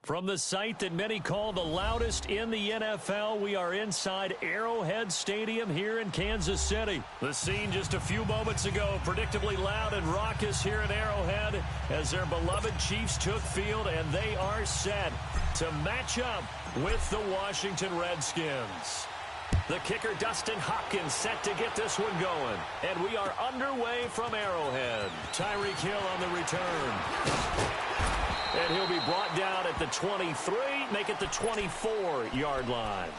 From the site that many call the loudest in the NFL, we are inside Arrowhead Stadium here in Kansas City. The scene just a few moments ago, predictably loud and raucous here at Arrowhead as their beloved Chiefs took field, and they are set to match up with the Washington Redskins. The kicker, Dustin Hopkins, set to get this one going. And we are underway from Arrowhead. Tyreek Hill on the return. And he'll be brought down at the 23, make it the 24-yard line.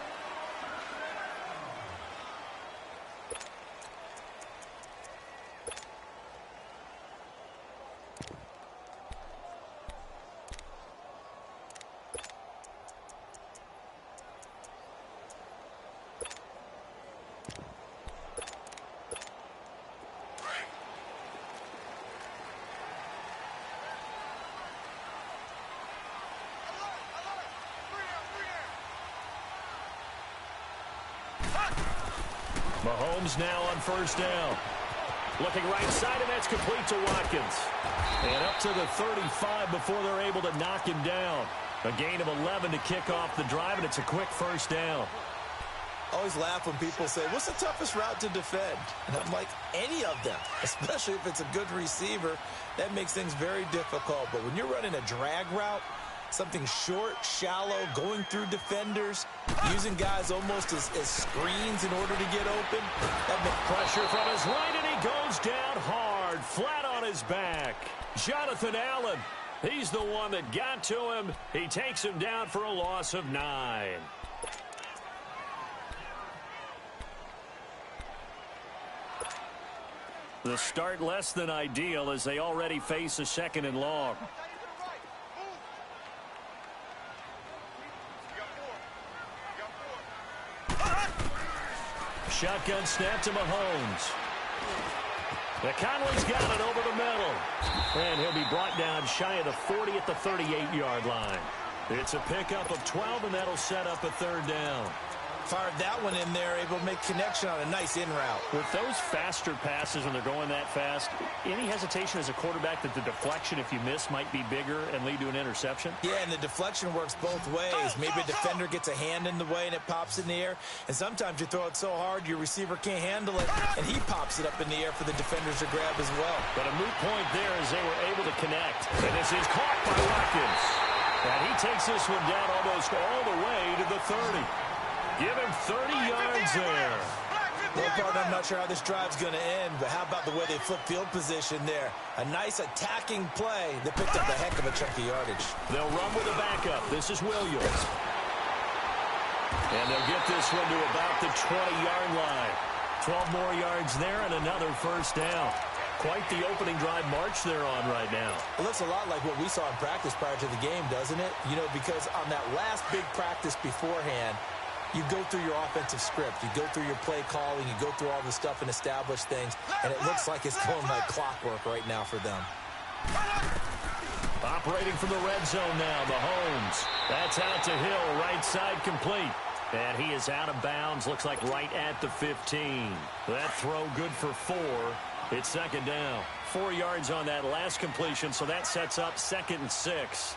Mahomes now on first down. Looking right side, and that's complete to Watkins. And up to the 35 before they're able to knock him down. A gain of 11 to kick off the drive, and it's a quick first down. I always laugh when people say, what's the toughest route to defend? And I'm like, any of them, especially if it's a good receiver. That makes things very difficult. But when you're running a drag route, something short, shallow, going through defenders, using guys almost as screens in order to get open. Pressure from his right, and he goes down hard, flat on his back. Jonathan Allen, he's the one that got to him. He takes him down for a loss of 9. The start less than ideal as they already face a second and long. Shotgun snap to Mahomes. Conley's got it over the middle. And he'll be brought down shy of the 40 at the 38-yard line. It's a pickup of 12, and that'll set up a third down. Fired that one in there, able to make connection on a nice in route. With those faster passes when they're going that fast, any hesitation as a quarterback that the deflection, if you miss, might be bigger and lead to an interception? Yeah, and the deflection works both ways. Maybe a defender gets a hand in the way and it pops in the air. And sometimes you throw it so hard your receiver can't handle it, and he pops it up in the air for the defenders to grab as well. But a moot point there as they were able to connect. And this is caught by Watkins. And he takes this one down almost all the way to the 30. Give him 30 yards there. Well, partner, I'm not sure how this drive's going to end, but how about the way they flip field position there? A nice attacking play that picked up a heck of a chunk of yardage. They'll run with a backup. This is Williams. And they'll get this one to about the 20-yard line. 12 more yards there and another first down. Quite the opening drive march they're on right now. It looks a lot like what we saw in practice prior to the game, doesn't it? You know, because on that last big practice beforehand, you go through your offensive script. You go through your play calling. You go through all the stuff and establish things. And it looks like it's going like clockwork right now for them. Operating from the red zone now, Mahomes. That's out to Hill, right side complete. And he is out of bounds, looks like right at the 15. That throw good for 4. It's second down. 4 yards on that last completion, so that sets up 2nd and 6.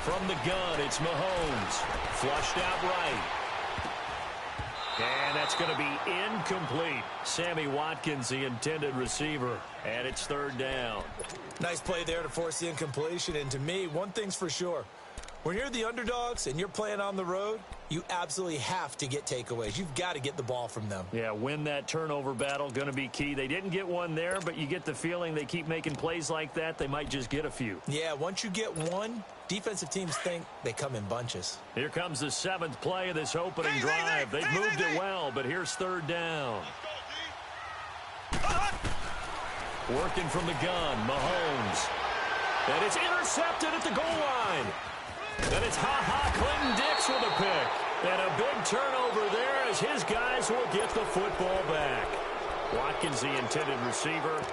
From the gun, it's Mahomes. Flushed out right. And that's going to be incomplete. Sammy Watkins, the intended receiver. And it's third down. Nice play there to force the incompletion. And to me, one thing's for sure. When you're the underdogs and you're playing on the road, you absolutely have to get takeaways. You've got to get the ball from them. Yeah, win that turnover battle, going to be key. They didn't get one there, but you get the feeling they keep making plays like that, they might just get a few. Yeah, once you get one, defensive teams think they come in bunches. Here comes the 7th play of this opening drive. They've moved it well, but here's third down. Working from the gun, Mahomes. And it's intercepted at the goal line. And it's Clinton-Dix with a pick. And a big turnover there as his guys will get the football back. Watkins, the intended receiver.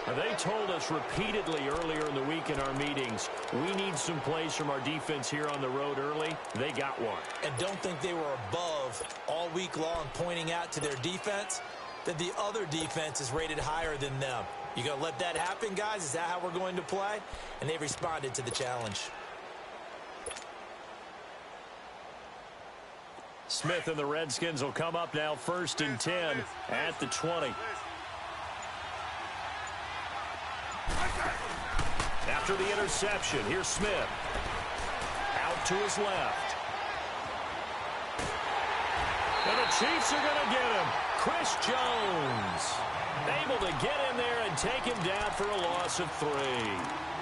They told us repeatedly earlier in the week in our meetings, we need some plays from our defense here on the road early. They got one. And don't think they were above all week long pointing out to their defense that the other defense is rated higher than them. You going to let that happen, guys? Is that how we're going to play? And they responded to the challenge. Smith and the Redskins will come up now 1st and 10 at the 20. After the interception, here's Smith. Out to his left. And the Chiefs are going to get him. Chris Jones able to get in there and take him down for a loss of 3.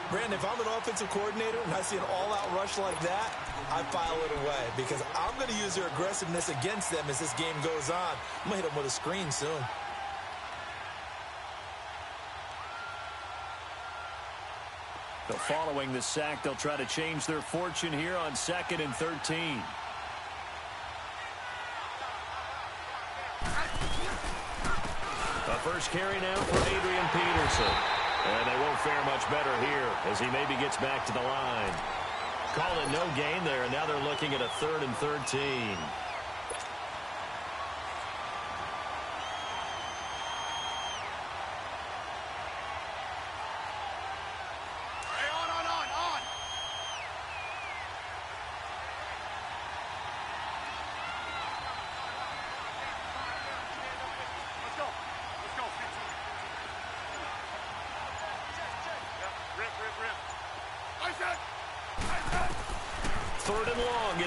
Brandon, if I'm an offensive coordinator and I see an all-out rush like that, I file it away because I'm going to use their aggressiveness against them as this game goes on. I'm going to hit them with a screen soon. Following the sack, they'll try to change their fortune here on 2nd and 13. The first carry now for Adrian Peterson. And they won't fare much better here as he maybe gets back to the line. Call it no gain there, and now they're looking at a 3rd and 13.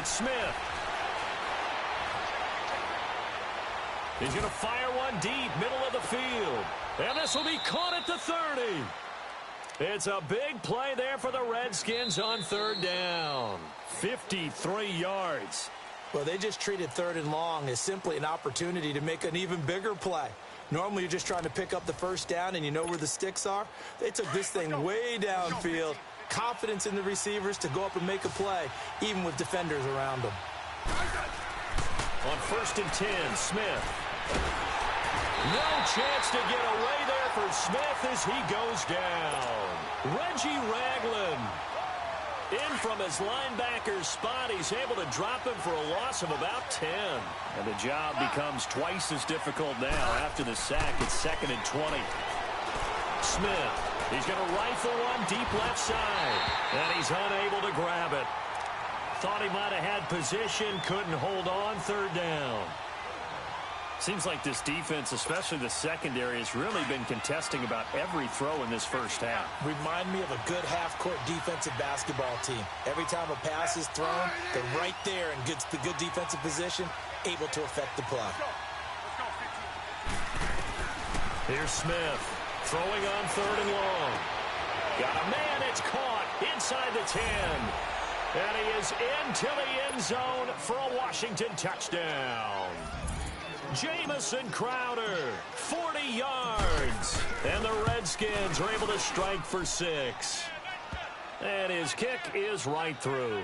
Smith. He's going to fire one deep, middle of the field. And this will be caught at the 30. It's a big play there for the Redskins on 3rd down. 53 yards. Well, they just treated 3rd and long as simply an opportunity to make an even bigger play. Normally, you're just trying to pick up the 1st down and you know where the sticks are. They took this thing way downfield. Confidence in the receivers to go up and make a play, even with defenders around them. On 1st and 10, Smith. No chance to get away there for Smith as he goes down. Reggie Ragland in from his linebacker spot. He's able to drop him for a loss of about 10. And the job becomes twice as difficult now after the sack. It's 2nd and 20. Smith. He's going to rifle one deep left side. And he's unable to grab it. Thought he might have had position. Couldn't hold on. 3rd down. Seems like this defense, especially the secondary, has really been contesting about every throw in this first half. Remind me of a good half-court defensive basketball team. Every time a pass is thrown, they're right there and gets the good defensive position, able to affect the play. Here's Smith. Throwing on 3rd and long. Got a man, it's caught inside the 10. And he is into the end zone for a Washington touchdown. Jamison Crowder, 40 yards. And the Redskins are able to strike for 6. And his kick is right through.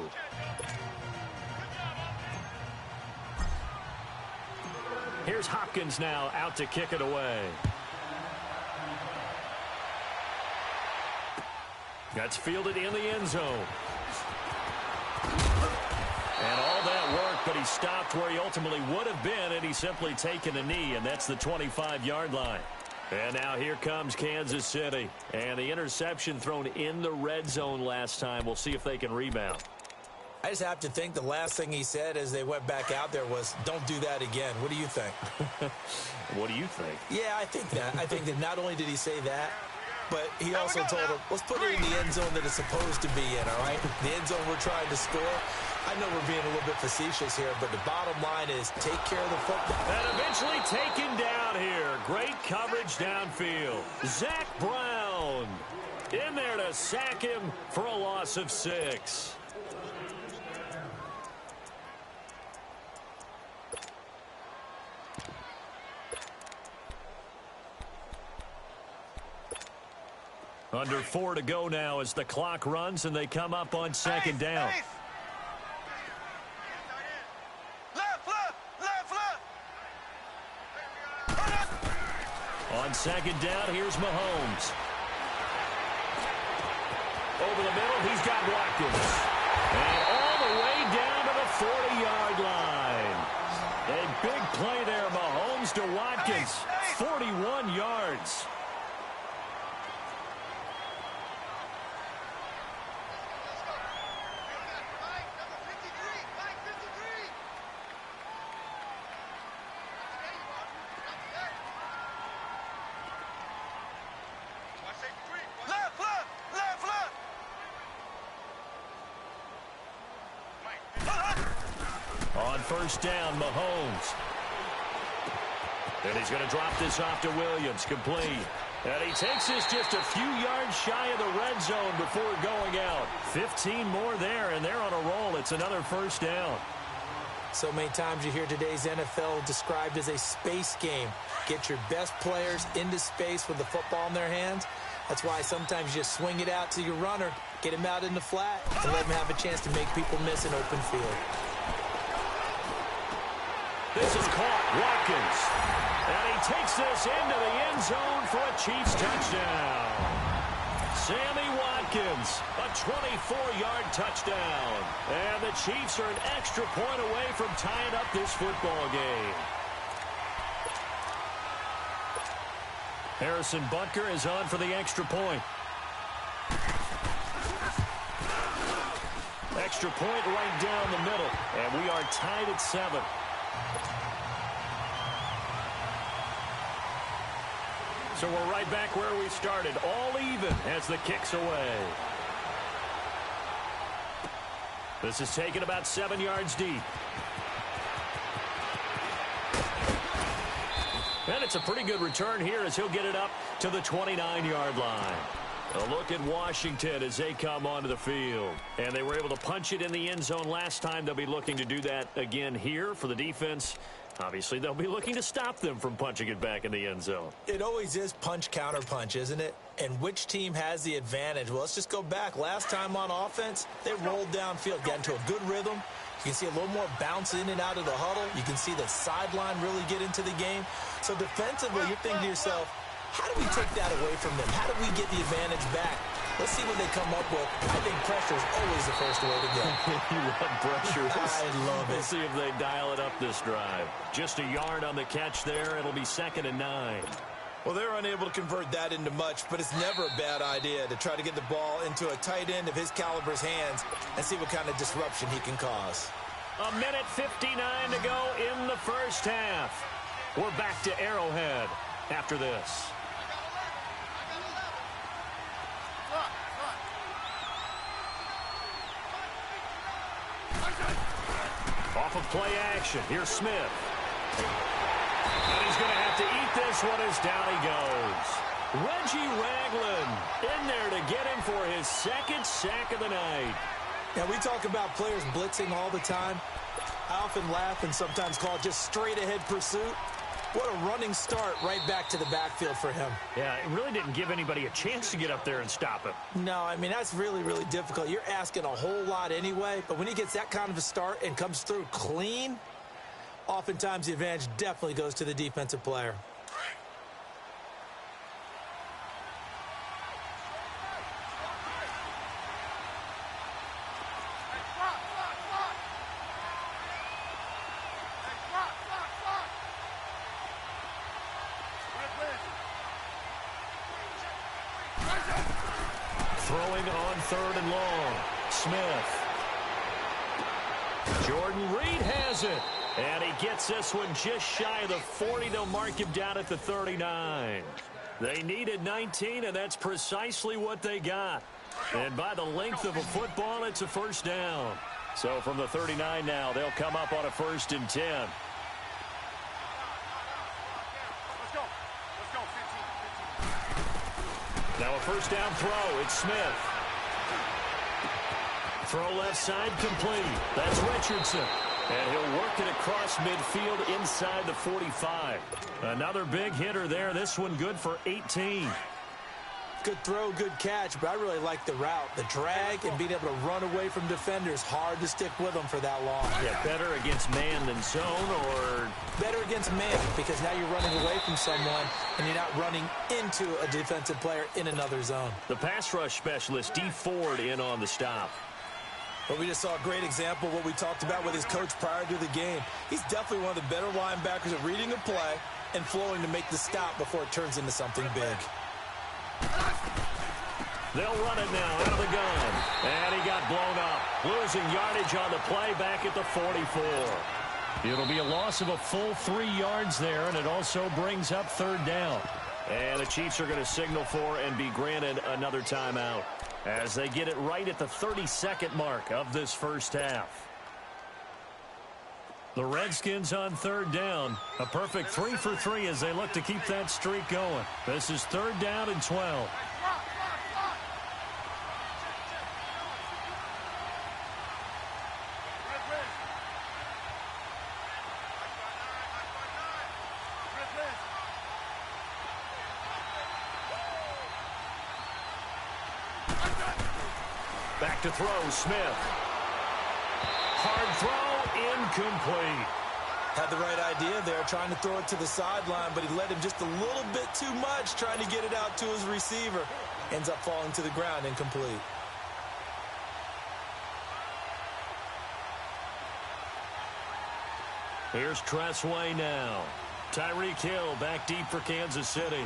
Here's Hopkins now out to kick it away. That's fielded in the end zone. And all that work, but he stopped where he ultimately would have been, and he's simply taken a knee, and that's the 25-yard line. And now here comes Kansas City. And the interception thrown in the red zone last time. We'll see if they can rebound. I just have to think the last thing he said as they went back out there was, don't do that again. What do you think? What do you think? Yeah, I think that. I think that not only did he say that, but he also told him, let's put it in the end zone that it's supposed to be in, all right? The end zone we're trying to score. I know we're being a little bit facetious here, but the bottom line is take care of the football. And eventually taken down here. Great coverage downfield. Zach Brown in there to sack him for a loss of 6. Under 4 to go now as the clock runs and they come up on 2nd down. On 2nd down, here's Mahomes. Over the middle, he's got Watkins. And all the way down to the 40-yard line. A big play there, Mahomes to Watkins. 41 yards. On first down, Mahomes. And he's going to drop this off to Williams, complete. And he takes this just a few yards shy of the red zone before going out. 15 more there, and they're on a roll. It's another first down. So many times you hear today's NFL described as a space game. Get your best players into space with the football in their hands. That's why sometimes you just swing it out to your runner, get him out in the flat, and let him have a chance to make people miss an open field. This is caught, Watkins. And he takes this into the end zone for a Chiefs touchdown. Sammy Watkins, a 24-yard touchdown. And the Chiefs are an extra point away from tying up this football game. Harrison Butker is on for the extra point. Extra point right down the middle. And we are tied at 7. So we're right back where we started, all even as the kick's away. This is taken about 7 yards deep. And it's a pretty good return here as he'll get it up to the 29-yard line. A look at Washington as they come onto the field. And they were able to punch it in the end zone last time. They'll be looking to do that again here for the defense. Obviously, they'll be looking to stop them from punching it back in the end zone. It always is punch, counter punch, isn't it? And which team has the advantage? Well, let's just go back. Last time on offense, they rolled downfield, got into a good rhythm. You can see a little more bounce in and out of the huddle. You can see the sideline really get into the game. So defensively, you're thinking to yourself, how do we take that away from them? How do we get the advantage back? Let's see what they come up with. I think pressure is always the first way to go. You love pressure. I love it. Let's see if they dial it up this drive. Just a yard on the catch there. It'll be 2nd and 9. Well, they're unable to convert that into much, but it's never a bad idea to try to get the ball into a tight end of his caliber's hands and see what kind of disruption he can cause. 1:59 to go in the first half. We're back to Arrowhead after this. Off of play action. Here's Smith. And he's going to have to eat this one as down he goes. Reggie Ragland in there to get him for his 2nd sack of the night. Now, we talk about players blitzing all the time. I often laugh and sometimes call it just straight-ahead pursuit. What a running start right back to the backfield for him. Yeah, it really didn't give anybody a chance to get up there and stop him. No, I mean, that's really, really difficult. You're asking a whole lot anyway, but when he gets that kind of a start and comes through clean, oftentimes the advantage definitely goes to the defensive player. Throwing on 3rd and long. Smith. Jordan Reed has it. And he gets this one just shy of the 40. They'll mark him down at the 39. They needed 19, and that's precisely what they got. And by the length of a football, it's a first down. So from the 39 now, they'll come up on a 1st and 10. Now a first down throw. It's Smith. Throw left side complete. That's Richardson. And he'll work it across midfield inside the 45. Another big hitter there. This one good for 18. Good throw, good catch, but I really like the route. The drag and being able to run away from defenders, hard to stick with them for that long. Yeah, better against man than zone, or? Better against man, because now you're running away from someone and you're not running into a defensive player in another zone. The pass rush specialist, D. Ford, in on the stop. But we just saw a great example of what we talked about with his coach prior to the game. He's definitely one of the better linebackers at reading a play and flowing to make the stop before it turns into something big. They'll run it now out of the gun. And he got blown up. Losing yardage on the play back at the 44. It'll be a loss of a full 3 yards there, and it also brings up third down. And the Chiefs are going to signal for and be granted another timeout as they get it right at the 32nd mark of this first half. The Redskins on third down. A perfect 3 for 3 as they look to keep that streak going. This is third down and 12. Back to throw, Smith. Hard throw, incomplete. Had the right idea there, trying to throw it to the sideline, but he led him just a little bit too much, trying to get it out to his receiver. Ends up falling to the ground, incomplete. Here's Tressway now. Tyreek Hill back deep for Kansas City.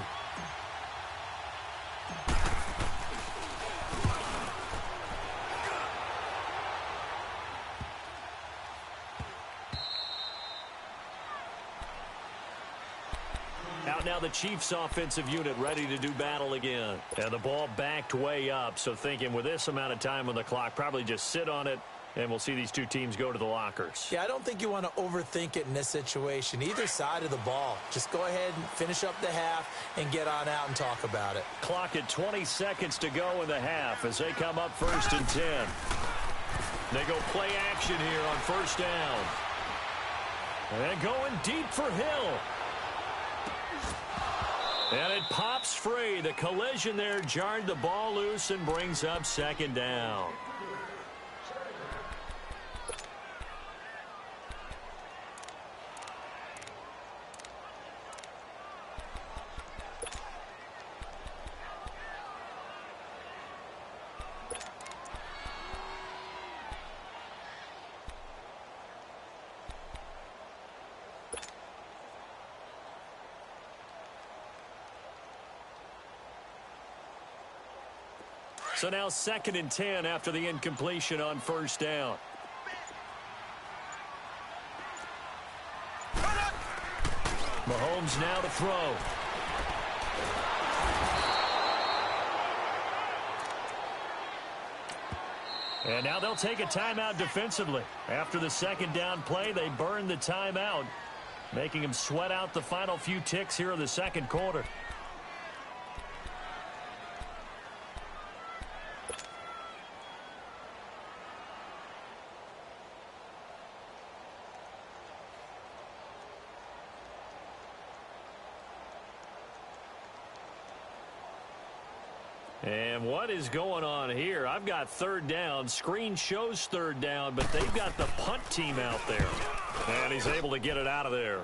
Out now the Chiefs offensive unit ready to do battle again. And the ball backed way up, so thinking with this amount of time on the clock, probably just sit on it, and we'll see these two teams go to the lockers. Yeah, I don't think you want to overthink it in this situation. Either side of the ball. Just go ahead and finish up the half and get on out and talk about it. Clock at 20 seconds to go in the half as they come up first and 10. They go play action here on first down. And going deep for Hill. And it pops free. The collision there jarred the ball loose and brings up second down. So now second and 10 after the incompletion on first down. Mahomes now to throw. And now they'll take a timeout defensively. After the second down play, they burn the timeout, making them sweat out the final few ticks here in the second quarter. And what is going on here? I've got third down. Screen shows third down, but they've got the punt team out there. And he's able to get it out of there.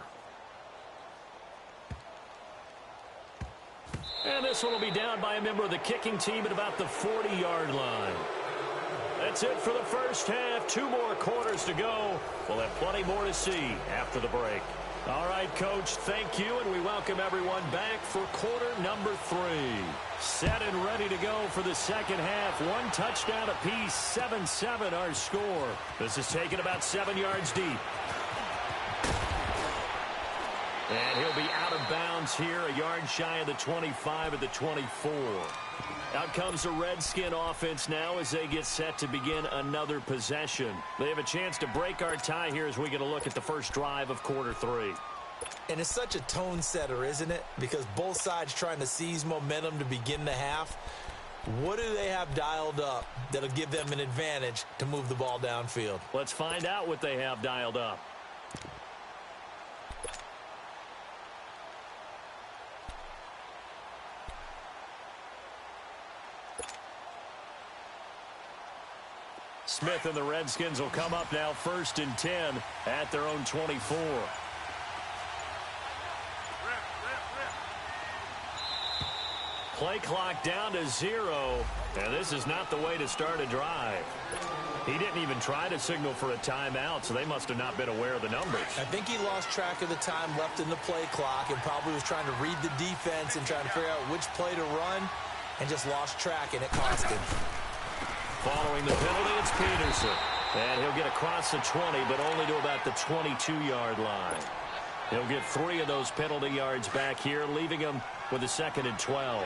And this one will be down by a member of the kicking team at about the 40-yard line. That's it for the first half. 2 more quarters to go. We'll have plenty more to see after the break. All right, Coach, thank you, and we welcome everyone back for quarter number 3. Set and ready to go for the second half. 1 touchdown apiece, 7-7 our score. This is taken about 7 yards deep. And he'll be out of bounds here, a yard shy of the 25 at the 24. Out comes the Redskin offense now as they get set to begin another possession. They have a chance to break our tie here as we get a look at the first drive of quarter 3. And it's such a tone setter, isn't it? Because both sides trying to seize momentum to begin the half. What do they have dialed up that'll give them an advantage to move the ball downfield? Let's find out what they have dialed up. Smith and the Redskins will come up now 1st and 10 at their own 24. Play clock down to 0, and this is not the way to start a drive. He didn't even try to signal for a timeout, so they must have not been aware of the numbers. I think he lost track of the time left in the play clock and probably was trying to read the defense and trying to figure out which play to run and just lost track, and it cost him. Following the penalty, it's Peterson. And he'll get across the 20, but only to about the 22-yard line. He'll get 3 of those penalty yards back here, leaving him with a 2nd and 12.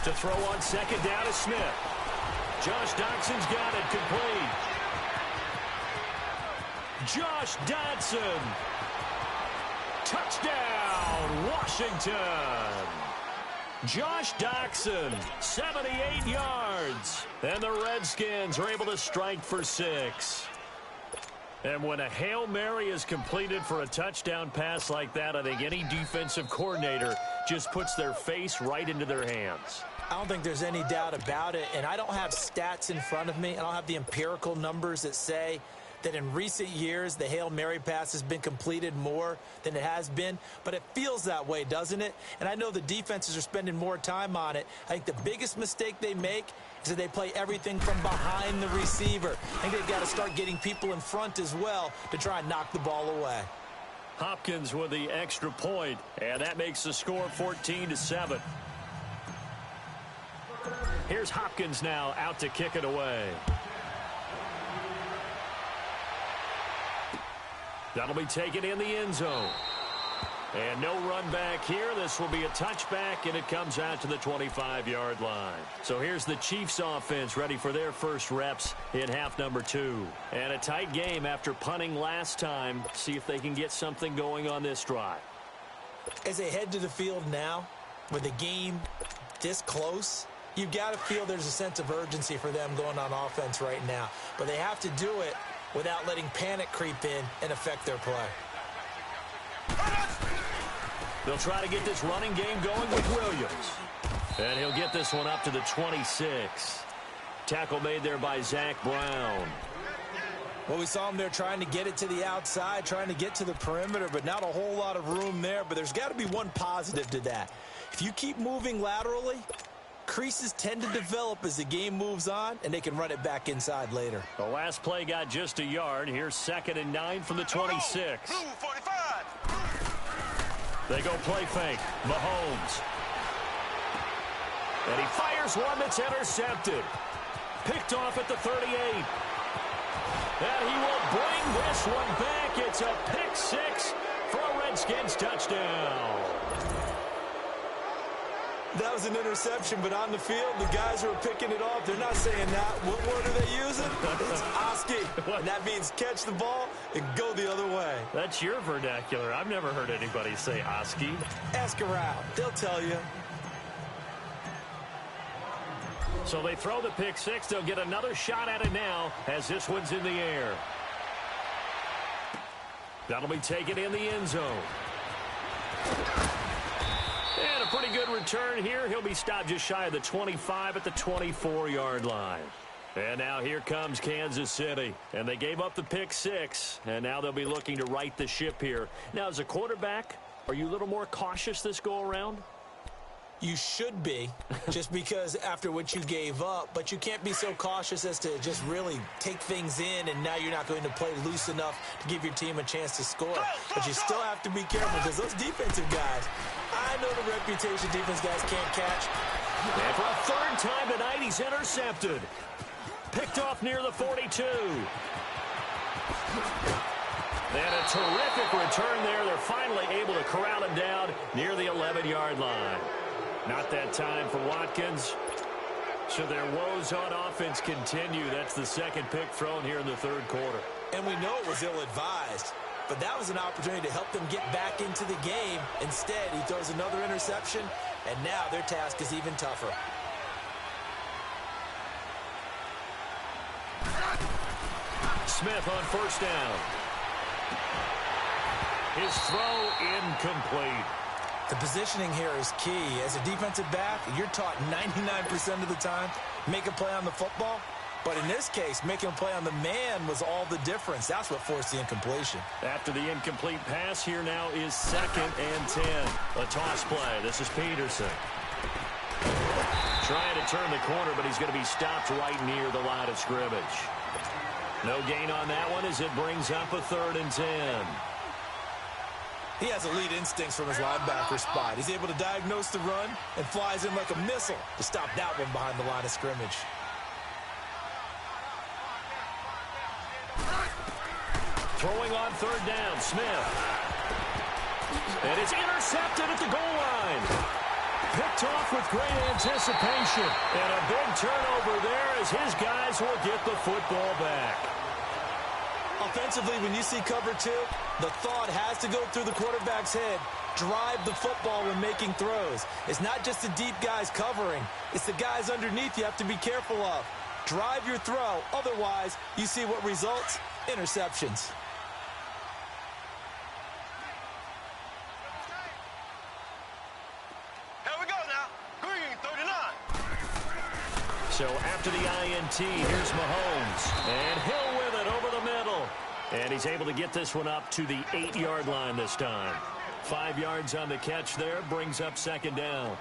To throw on 2nd down is Smith. Josh Dotson's got it complete. Josh Dotson. Touchdown, Washington. Josh Doxson, 78 yards. And the Redskins are able to strike for 6. And when a Hail Mary is completed for a touchdown pass like that, I think any defensive coordinator just puts their face right into their hands. I don't think there's any doubt about it, and I don't have stats in front of me. I don't have the empirical numbers that say that in recent years the Hail Mary pass has been completed more than it has been, but it feels that way, doesn't it? And I know the defenses are spending more time on it. I think the biggest mistake they make is that they play everything from behind the receiver. I think they've got to start getting people in front as well to try and knock the ball away. Hopkins with the extra point, and that makes the score 14-7. Here's Hopkins now out to kick it away. That'll be taken in the end zone. And no run back here. This will be a touchback, and it comes out to the 25-yard line. So here's the Chiefs offense ready for their first reps in half number 2. And a tight game after punting last time. See if they can get something going on this drive. As they head to the field now, with the game this close, you've got to feel there's a sense of urgency for them going on offense right now. But they have to do it without letting panic creep in and affect their play. They'll try to get this running game going with Williams. And he'll get this one up to the 26. Tackle made there by Zach Brown. Well, we saw him there trying to get it to the outside, trying to get to the perimeter, but not a whole lot of room there. But there's got to be one positive to that. If you keep moving laterally, creases tend to develop as the game moves on, and they can run it back inside later. The last play got just a yard. Here's 2nd and 9 from the 26. They go play fake. Mahomes. And he fires one that's intercepted. Picked off at the 38. And he will bring this one back. It's a pick 6 for a Redskins touchdown. That was an interception, but on the field, the guys who are picking it off, they're not saying that. What word are they using? It's Oski. And that means catch the ball and go the other way. That's your vernacular. I've never heard anybody say Oski. Ask around. They'll tell you. So they throw the pick 6. They'll get another shot at it now as this one's in the air. That'll be taken in the end zone. And a pretty good return here. He'll be stopped just shy of the 25 at the 24-yard line. And now here comes Kansas City. And they gave up the pick 6. And now they'll be looking to right the ship here. Now, as a quarterback, are you a little more cautious this go-around? You should be, just because after what you gave up. But you can't be so cautious as to just really take things in, and now you're not going to play loose enough to give your team a chance to score. But you still have to be careful because those defensive guys, I know the reputation defense guys can't catch. And for a third time tonight, he's intercepted. Picked off near the 42. And a terrific return there. They're finally able to corral him down near the 11-yard line. Not that time for Watkins. So their woes on offense continue. That's the second pick thrown here in the third quarter. And we know it was ill-advised, but that was an opportunity to help them get back into the game. Instead, he throws another interception, and now their task is even tougher. Smith on first down. His throw incomplete. The positioning here is key. As a defensive back, you're taught 99% of the time, make a play on the football. But in this case, making a play on the man was all the difference. That's what forced the incompletion. After the incomplete pass, here now is 2nd and 10. A toss play. This is Peterson. Trying to turn the corner, but he's going to be stopped right near the line of scrimmage. No gain on that one as it brings up a 3rd and 10. He has elite instincts from his linebacker spot. He's able to diagnose the run and flies in like a missile to stop that one behind the line of scrimmage. Throwing on 3rd down, Smith. And it's intercepted at the goal line. Picked off with great anticipation. And a big turnover there as his guys will get the football back. Offensively, when you see cover 2, the thought has to go through the quarterback's head. Drive the football when making throws. It's not just the deep guys covering. It's the guys underneath you have to be careful of. Drive your throw. Otherwise, you see what results? Interceptions. So after the INT, here's Mahomes. And Hill with it over the middle. And he's able to get this one up to the 8-yard line this time. 5 yards on the catch there, brings up 2nd down.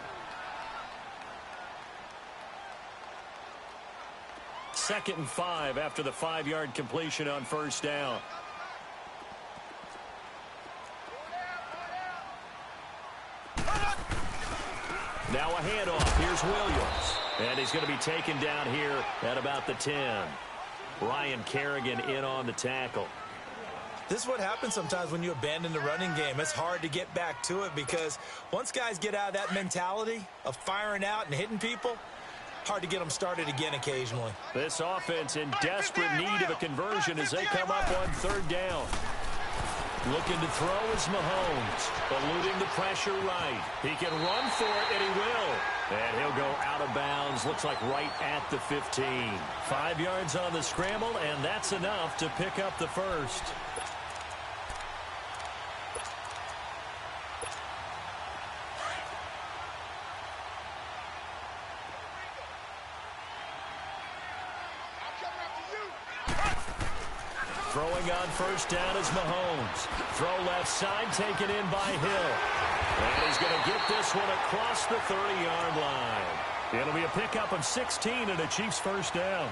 2nd and 5 after the 5-yard completion on 1st down. Now a handoff. Here's Williams. And he's going to be taken down here at about the 10. Ryan Kerrigan in on the tackle. This is what happens sometimes when you abandon the running game. It's hard to get back to it because once guys get out of that mentality of firing out and hitting people, hard to get them started again occasionally. This offense in desperate need of a conversion as they come up on 3rd down. Looking to throw is Mahomes, eluding the pressure right. He can run for it, and he will. And he'll go out of bounds, looks like right at the 15. 5 yards on the scramble, and that's enough to pick up the first. Throwing on 1st down is Mahomes. Throw left side, taken in by Hill. And he's going to get this one across the 30-yard line. It'll be a pickup of 16 and a Chiefs 1st down.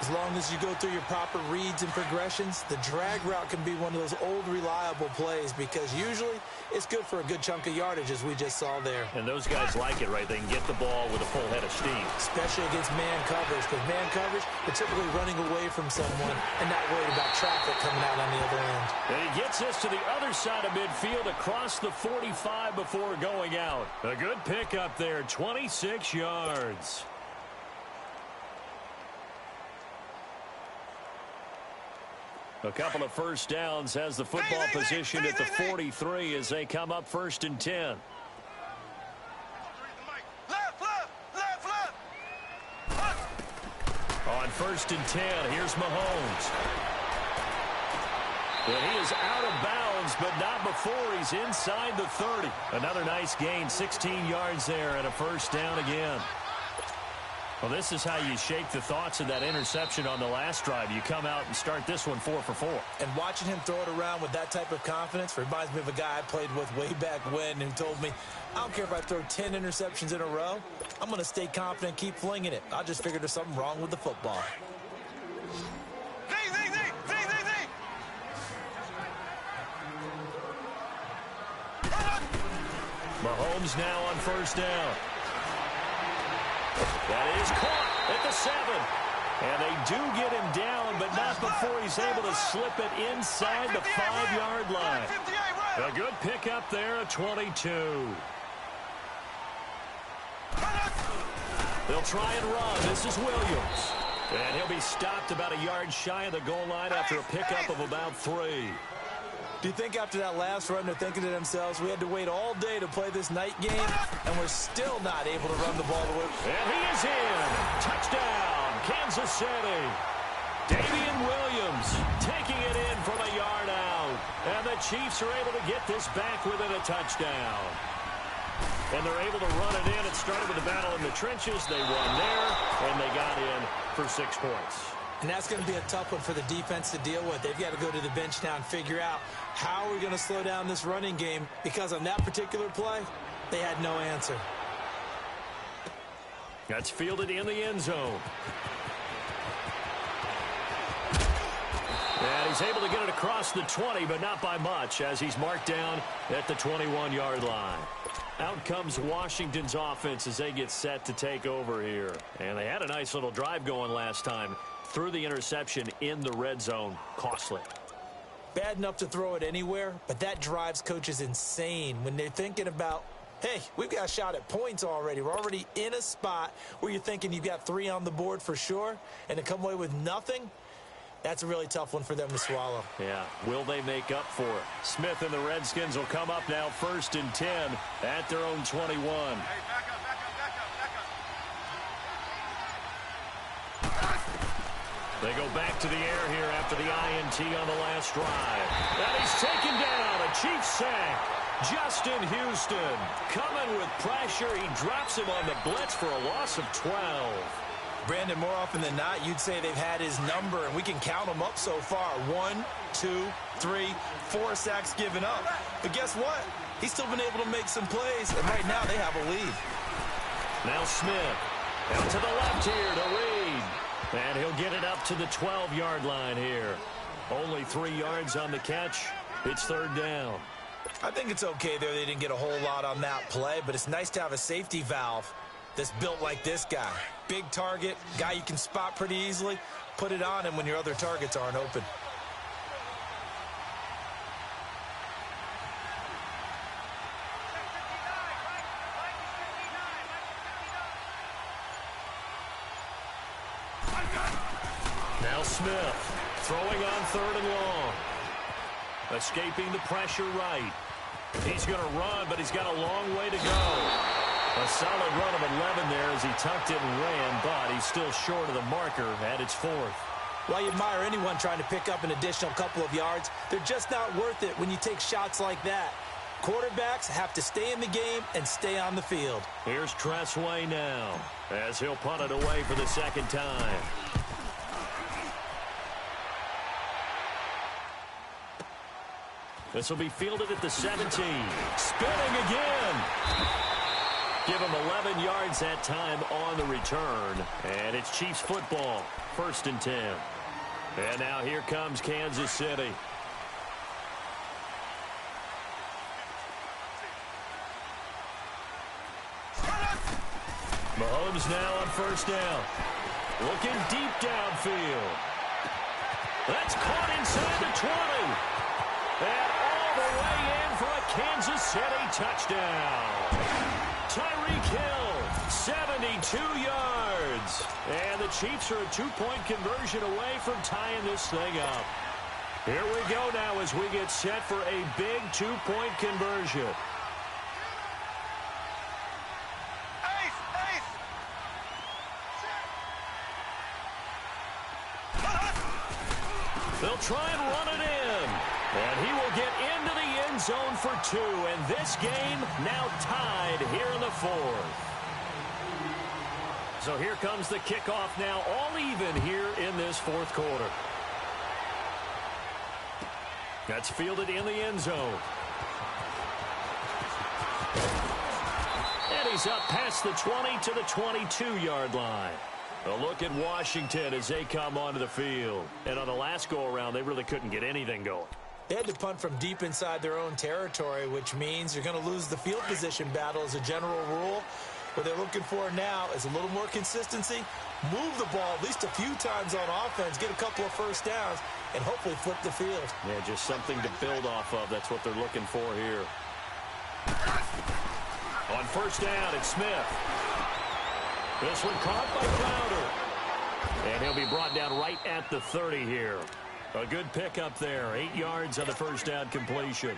As long as you go through your proper reads and progressions, the drag route can be one of those old reliable plays because usually it's good for a good chunk of yardage as we just saw there. And those guys like it, right? They can get the ball with a full head of steam. Especially against man coverage because man coverage, they're typically running away from someone and not worried about traffic coming out on the other end. And he gets this to the other side of midfield across the 45 before going out. A good pickup there, 26 yards. A couple of 1st downs has the football positioned at the 43 as they come up 1st and 10. On 1st and 10, here's Mahomes. And he is out of bounds, but not before he's inside the 30. Another nice gain, 16 yards there and a 1st down again. Well, this is how you shake the thoughts of that interception on the last drive. You come out and start this one 4 for 4. And watching him throw it around with that type of confidence reminds me of a guy I played with way back when who told me, I don't care if I throw 10 interceptions in a row. I'm going to stay confident, keep flinging it. I just figured there's something wrong with the football. Mahomes now on 1st down. That is caught at the 7. And they do get him down, but not before he's able to slip it inside the 5-yard line. A good pickup there at 22. They'll try and run. This is Williams. And he'll be stopped about a yard shy of the goal line after a pickup of about 3. Do you think after that last run they're thinking to themselves, we had to wait all day to play this night game, and we're still not able to run the ball to win? And he is in. Touchdown, Kansas City. Damian Williams taking it in from a yard out. And the Chiefs are able to get this back within a touchdown. And they're able to run it in. It started with a battle in the trenches. They won there, and they got in for 6 points. And that's going to be a tough one for the defense to deal with. They've got to go to the bench now and figure out how are we going to slow down this running game, because on that particular play, they had no answer. That's fielded in the end zone. And he's able to get it across the 20, but not by much, as he's marked down at the 21-yard line. Out comes Washington's offense as they get set to take over here. And they had a nice little drive going last time. Threw the interception in the red zone. Costly. Bad enough to throw it anywhere, but that drives coaches insane when they're thinking about, hey, we've got a shot at points already. We're already in a spot where you're thinking you've got 3 on the board for sure, and to come away with nothing, that's a really tough one for them to swallow. Yeah, will they make up for it? Smith and the Redskins will come up now 1st and 10 at their own 21. Hey, back up. They go back to the air here after the INT on the last drive. And he's taken down. A Chiefs sack. Justin Houston coming with pressure. He drops him on the blitz for a loss of 12. Brandon, more often than not, you'd say they've had his number, and we can count them up so far. 1, 2, 3, 4 sacks given up. But guess what? He's still been able to make some plays, and right now they have a lead. Now Smith out to the left here to Reed. And he'll get it up to the 12-yard line here. Only 3 yards on the catch. It's 3rd down. I think it's okay there. They didn't get a whole lot on that play, but it's nice to have a safety valve that's built like this guy. Big target, guy you can spot pretty easily. Put it on him when your other targets aren't open. Now Smith throwing on 3rd and long. Escaping the pressure right. He's going to run, but he's got a long way to go. A solid run of 11 there as he tucked it and ran, but he's still short of the marker at its 4th. While you admire anyone trying to pick up an additional couple of yards, they're just not worth it when you take shots like that. Quarterbacks have to stay in the game and stay on the field. Here's Tressway now as he'll punt it away for the 2nd time. This will be fielded at the 17. Spinning again. Give him 11 yards that time on the return. And it's Chiefs football. 1st and 10. And now here comes Kansas City. Mahomes now on 1st down. Looking deep downfield. That's caught inside the 20. And all the way in for a Kansas City touchdown. Tyreek Hill, 72 yards. And the Chiefs are a 2-point conversion away from tying this thing up. Here we go now as we get set for a big 2-point conversion. They'll try and run it in. And he will get into the end zone for 2. And this game now tied here in the 4th. So here comes the kickoff now, all even here in this 4th quarter. That's fielded in the end zone. And he's up past the 20 to the 22-yard line. A look at Washington as they come onto the field. And on the last go-around, they really couldn't get anything going. They had to punt from deep inside their own territory, which means you're going to lose the field position battle as a general rule. What they're looking for now is a little more consistency, move the ball at least a few times on offense, get a couple of 1st downs, and hopefully flip the field. Yeah, just something to build off of. That's what they're looking for here. On 1st down, it's Smith. This one caught by Crowder. And he'll be brought down right at the 30 here. A good pickup there. 8 yards on the 1st down completion.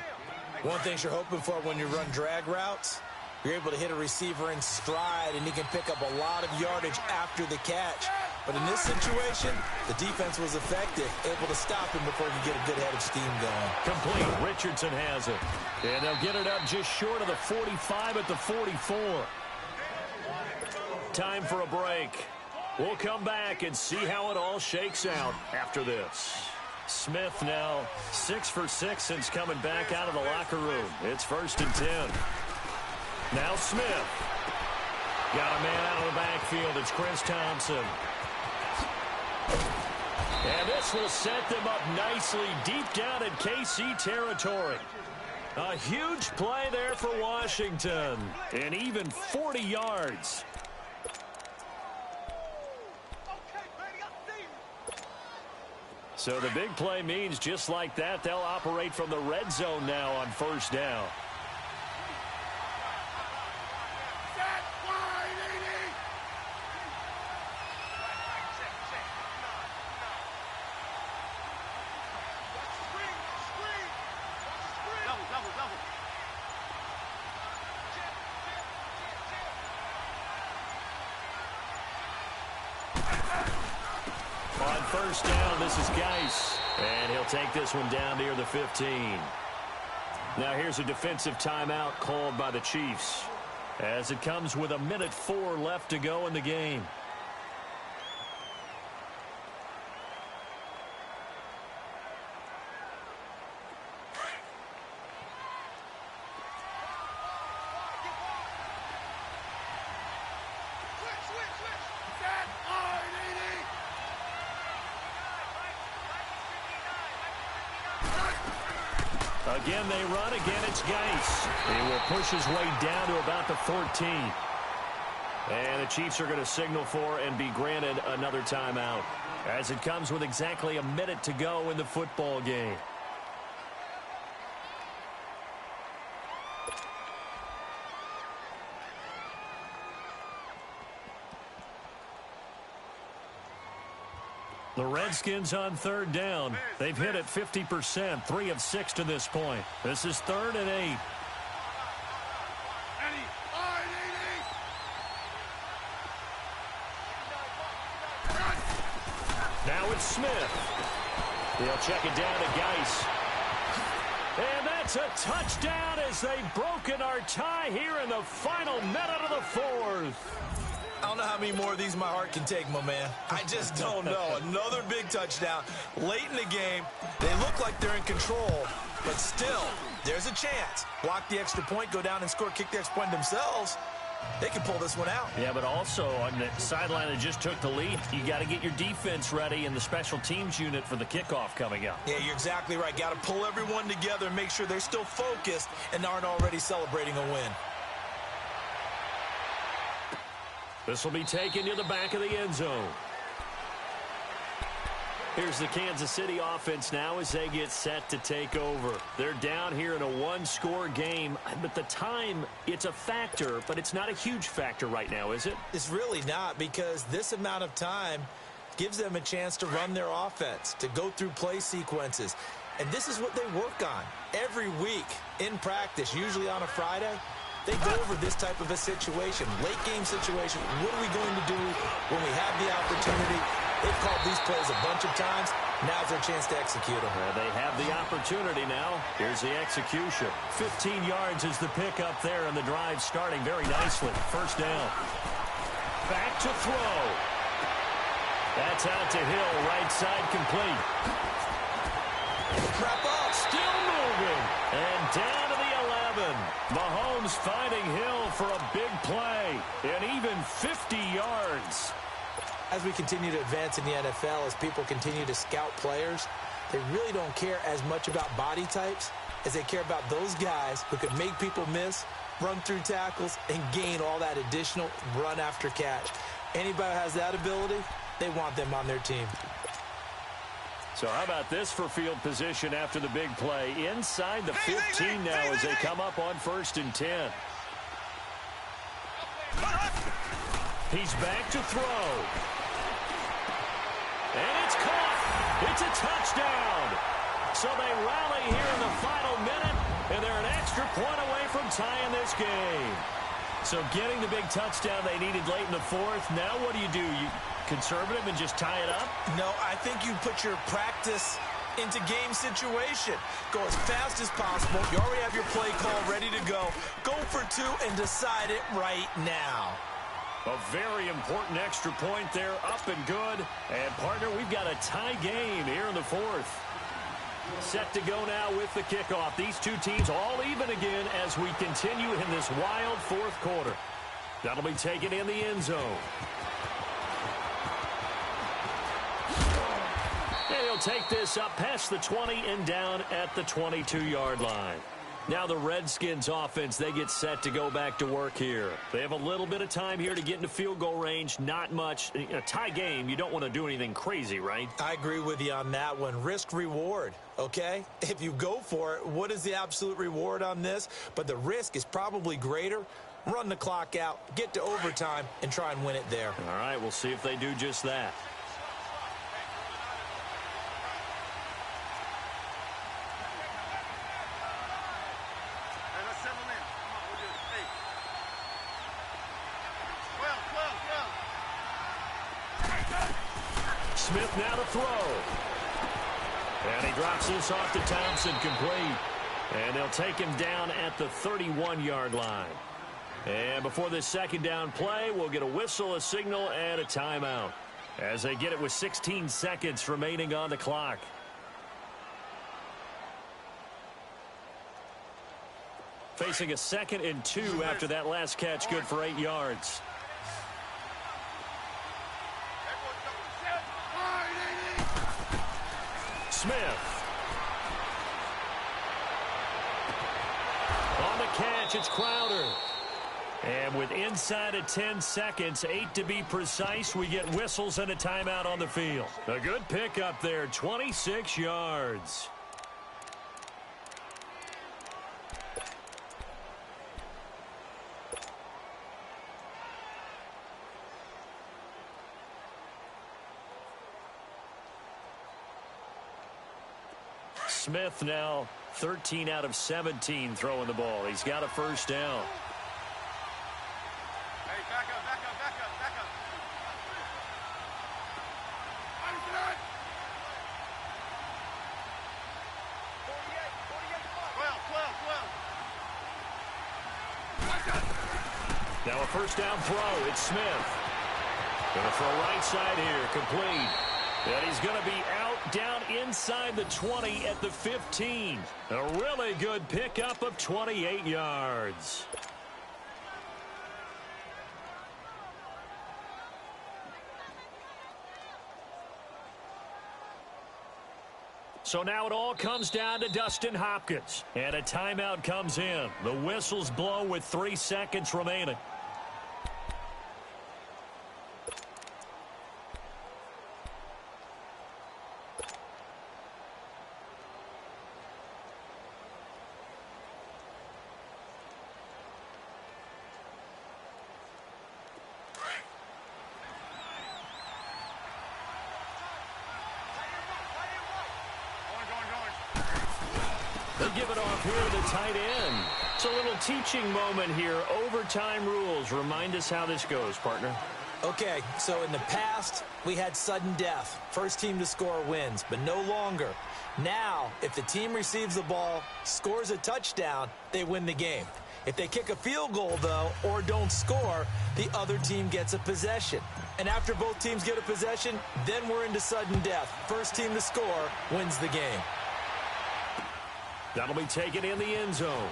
One thing you're hoping for when you run drag routes, you're able to hit a receiver in stride, and he can pick up a lot of yardage after the catch. But in this situation, the defense was effective, able to stop him before he could get a good head of steam going. Complete. Richardson has it. And they'll get it up just short of the 45 at the 44. Time for a break. We'll come back and see how it all shakes out after this. Smith now 6 for 6 since coming back out of the locker room. It's 1st and 10. Now Smith. Got a man out of the backfield. It's Chris Thompson. And this will set them up nicely deep down in KC territory. A huge play there for Washington. And even 40 yards. So the big play means just like that, they'll operate from the red zone now on 1st down. On 1st down, this is Geis. And he'll take this one down near the 15. Now here's a defensive timeout called by the Chiefs, as it comes with 1:04 left to go in the game. Again, they run. Again, it's Geis. He will push his way down to about the 14. And the Chiefs are going to signal for and be granted another timeout, as it comes with exactly 1 minute to go in the football game. The Redskins on 3rd down. They've hit it 50%, 3 of 6 to this point. This is 3rd and 8. Now it's Smith. He'll check it down to Geis. And that's a touchdown as they've broken our tie here in the final minute of the 4th. I don't know how many more of these my heart can take, my man. I just don't know. Another big touchdown late in the game. They look like they're in control, but still, there's a chance. Block the extra point, go down and score, kick the extra point themselves. They can pull this one out. Yeah, but also on the sideline that just took the lead, you got to get your defense ready in the special teams unit for the kickoff coming up. Yeah, you're exactly right. Got to pull everyone together and make sure they're still focused and aren't already celebrating a win. This will be taken to the back of the end zone. Here's the Kansas City offense now as they get set to take over. They're down here in a 1-score game, but the time, it's a factor, but it's not a huge factor right now, is it? It's really not, because this amount of time gives them a chance to run their offense, to go through play sequences. And this is what they work on every week in practice, usually on a Friday. They go over this type of a situation, late game situation. What are we going to do when we have the opportunity? They've called these plays a bunch of times. Now's their chance to execute them. They have the opportunity now. Here's the execution. 15 yards is the pickup there, and the drive starting very nicely. 1st down. Back to throw. That's out to Hill, right side complete. Wrap up. Still moving. And down to the 11. Mahomes finding Hill for a big play. And even 50 yards. As we continue to advance in the NFL, as people continue to scout players, they really don't care as much about body types as they care about those guys who can make people miss, run through tackles, and gain all that additional run after catch. Anybody who has that ability, they want them on their team. So how about this for field position after the big play? Inside the 15 now as they come up on 1st and 10. He's back to throw. And it's caught. It's a touchdown. So they rally here in the final minute, and they're an extra point away from tying this game. So getting the big touchdown they needed late in the 4th. Now what do? You conservative and just tie it up? No, I think you put your practice into game situation. Go as fast as possible. You already have your play call ready to go. Go for two and decide it right now. A very important extra point there, up and good. And, partner, we've got a tie game here in the fourth. Set to go now with the kickoff. These two teams all even again as we continue in this wild fourth quarter. That'll be taken in the end zone. And he'll take this up past the 20 and down at the 22-yard line. Now the Redskins offense, they get set to go back to work here. They have a little bit of time here to get into field goal range, not much. In a tie game, you don't want to do anything crazy, right? I agree with you on that one. Risk reward, okay? If you go for it, what is the absolute reward on this? But the risk is probably greater. Run the clock out, get to overtime, and try and win it there. All right, we'll see if they do just that. Smith now to throw. And he drops this off to Thompson, complete. And they'll take him down at the 31-yard line. And before this second down play, we'll get a whistle, a signal, and a timeout as they get it with 16 seconds remaining on the clock. Facing a 2nd and 2 after that last catch, good for 8 yards. Smith. On the catch, it's Crowder. And with inside of 10 seconds, 8 to be precise, we get whistles and a timeout on the field. A good pickup there, 26 yards. Smith now 13 out of 17 throwing the ball. He's got a first down. Hey, back up. 12. Now a first down throw. It's Smith. Gonna throw right side here. Complete. And he's going to be out down inside the 20 at the 15. A really good pickup of 28 yards. So now it all comes down to Dustin Hopkins. And a timeout comes in. The whistles blow with 3 seconds remaining. They give it off here to the tight end. It's a little teaching moment here. Overtime rules. Remind us how this goes, partner. Okay, so in the past, we had sudden death. First team to score wins, but no longer. Now, if the team receives the ball, scores a touchdown, they win the game. If they kick a field goal, though, or don't score, the other team gets a possession. And after both teams get a possession, then we're into sudden death. First team to score wins the game. That'll be taken in the end zone.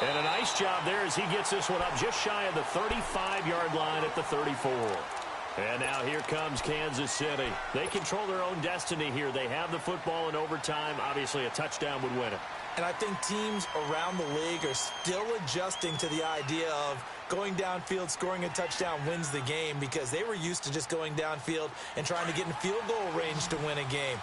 And a nice job there as he gets this one up just shy of the 35-yard line at the 34. And now here comes Kansas City. They control their own destiny here. They have the football in overtime. Obviously, a touchdown would win it. And I think teams around the league are still adjusting to the idea of going downfield, scoring a touchdown wins the game, because they were used to just going downfield and trying to get in field goal range to win a game.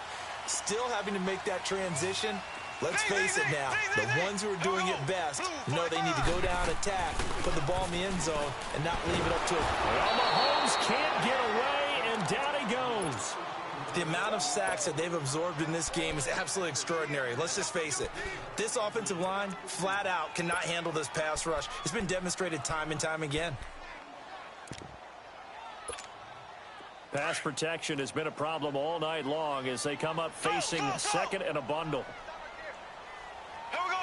Still having to make that transition. Let's face it now, the ones who are doing it best know they need to go down, attack, put the ball in the end zone, and not leave it up to them. Well, Mahomes can't get away, and down he goes. The amount of sacks that they've absorbed in this game is absolutely extraordinary. Let's just face it. This offensive line, flat out, cannot handle this pass rush. It's been demonstrated time and time again. Pass protection has been a problem all night long as they come up facing second and a bundle. Here we go.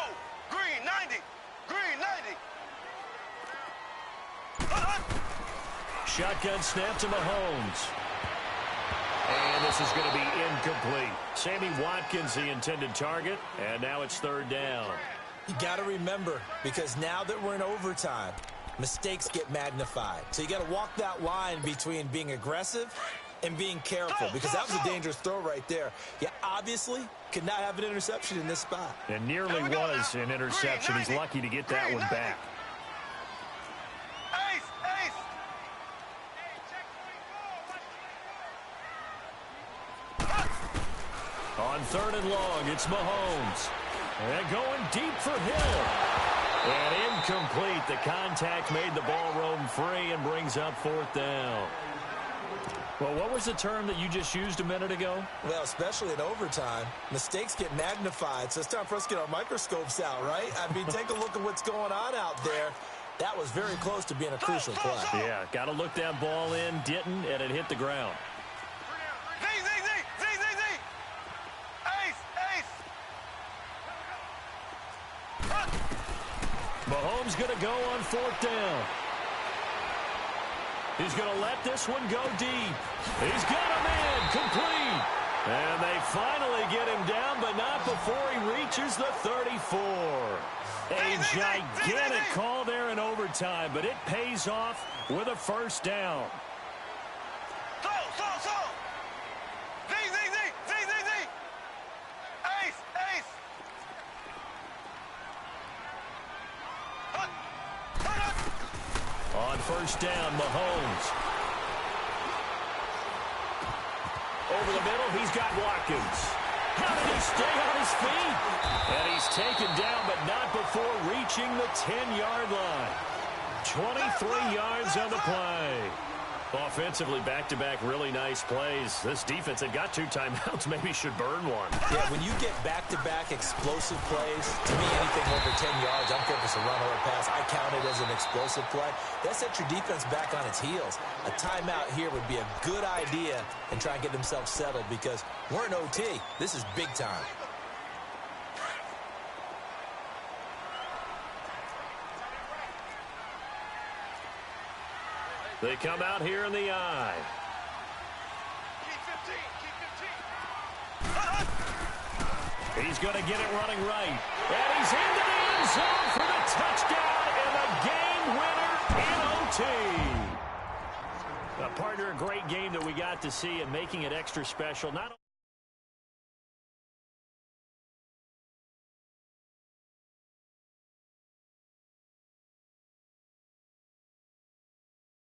Green 90. Green 90. Shotgun snap to Mahomes. And this is going to be incomplete. Sammy Watkins, the intended target, and now it's third down. You got to remember, because now that we're in overtime, mistakes get magnified. So you got to walk that line between being aggressive and being careful, because that was a dangerous throw right there. You obviously could not have an interception in this spot. And nearly was an interception. He's lucky to get that one back. Ace, ace. On third and long, it's Mahomes. And going deep for Hill. And incomplete. The contact made the ball roam free and brings up fourth down. Well, what was the term that you just used a minute ago? Well, especially in overtime, mistakes get magnified. So it's time for us to get our microscopes out, right? I mean, take a look at what's going on out there. That was very close to being a crucial play. Yeah, got to look that ball in, didn't, and it hit the ground. Z, Z, Z, Z, Z, Z. Ace, ace. Mahomes going to go on fourth down. He's going to let this one go deep. He's got him in, complete. And they finally get him down, but not before he reaches the 34. A gigantic call there in overtime, but it pays off with a first down. So. Z, Z, Z, Z, Z, Z. Ace, ace. On first down, Mahomes. Over the middle, he's got Watkins. How did he stay on his feet? And he's taken down, but not before reaching the 10-yard line. 23 yards on the play. Offensively, back-to-back really nice plays. This defense had got 2 timeouts, maybe should burn one. Yeah, when you get back-to-back explosive plays, to me, anything over 10 yards, I don't care if it's a run or a pass, I count it as an explosive play. That sets your defense back on its heels. A timeout here would be a good idea and try and get themselves settled because we're in OT. This is big time. They come out here in the eye. Keep 15, He's going to get it running right. And he's into the end zone for the touchdown and the game winner in OT. Partner, a great game that we got to see and making it extra special. Not